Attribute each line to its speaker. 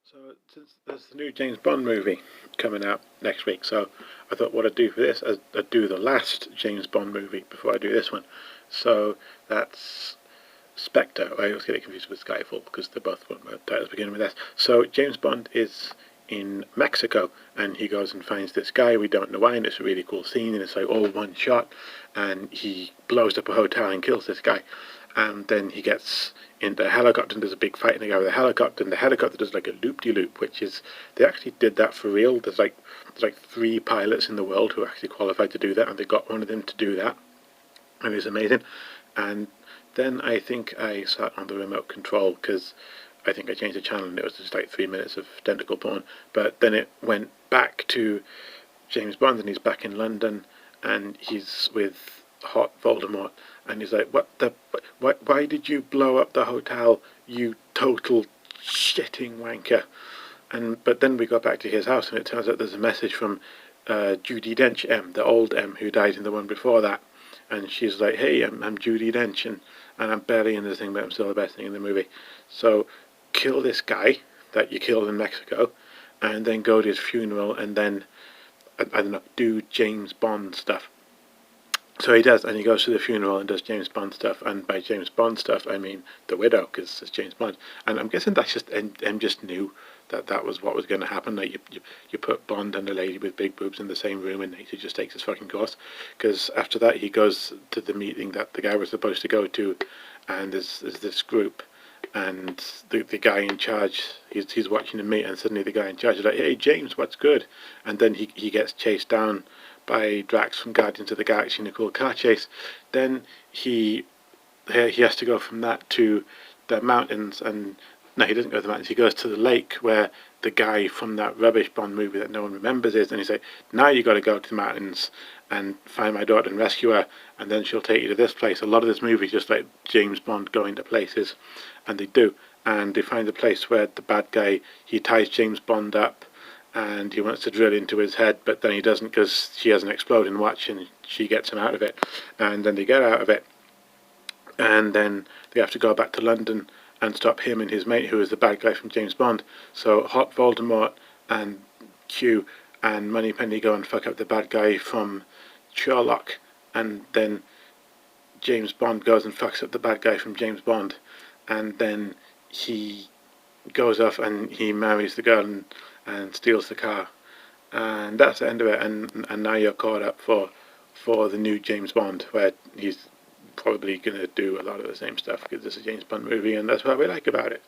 Speaker 1: So since there's the new James Bond movie coming out next week, so I thought what I'd do for this is I'd do the last James Bond movie before I do this one. So that's Spectre. I always get it confused with Skyfall because they're both titles beginning with S. So James Bond is in Mexico and he goes and finds this guy. We don't know why, and it's a really cool scene, and it's like all one shot, and he blows up a hotel and kills this guy. And then he gets into a helicopter and there's a big fight in the guy with a helicopter, and the helicopter does like a loop-de-loop, which is, they actually did that for real. There's like 3 pilots in the world who actually qualified to do that, and they got one of them to do that, and it was amazing. And then I think I sat on the remote control because I think I changed the channel and it was just like 3 minutes of tentacle porn. But then it went back to James Bond and he's back in London and he's with Hot Voldemort, and he's like, "What the? Why did you blow up the hotel? You total shitting wanker!" And but then we got back to his house, and it turns out there's a message from Judi Dench, the old M who died in the one before that, and she's like, "Hey, I'm Judi Dench, and I'm barely in this thing, but I'm still the best thing in the movie. So kill this guy that you killed in Mexico, and then go to his funeral, and then I don't know, do James Bond stuff." So he does, and he goes to the funeral and does James Bond stuff, and by James Bond stuff I mean the widow, because it's James Bond. And I'm guessing that's just M just knew that that was what was going to happen. Like you put Bond and a lady with big boobs in the same room, and nature just takes its fucking course. Because after that he goes to the meeting that the guy was supposed to go to, and there's this group, and the guy in charge, he's watching him meet, and suddenly the guy in charge is like, "Hey James, what's good?" And then he gets chased down by Drax from Guardians of the Galaxy in a cool car chase. Then he has to go from that to the mountains, and no, he doesn't go to the mountains. He goes to the lake where the guy from that rubbish Bond movie that no one remembers is, and he's like, "Now you got to go to the mountains and find my daughter and rescue her, and then she'll take you to this place." A lot of this movie is just like James Bond going to places, and they do, and they find the place where the bad guy, he ties James Bond up, and he wants to drill into his head, but then he doesn't because she has an exploding watch, and she gets him out of it, and then they get out of it, and then they have to go back to London and stop him and his mate, who is the bad guy from James Bond. So Hot Voldemort and Q and Moneypenny go and fuck up the bad guy from Sherlock, and then James Bond goes and fucks up the bad guy from James Bond, and then he goes off and he marries the girl and steals the car, and that's the end of it. And now you're caught up for the new James Bond, where he's probably going to do a lot of the same stuff because this is a James Bond movie, and that's what we like about it.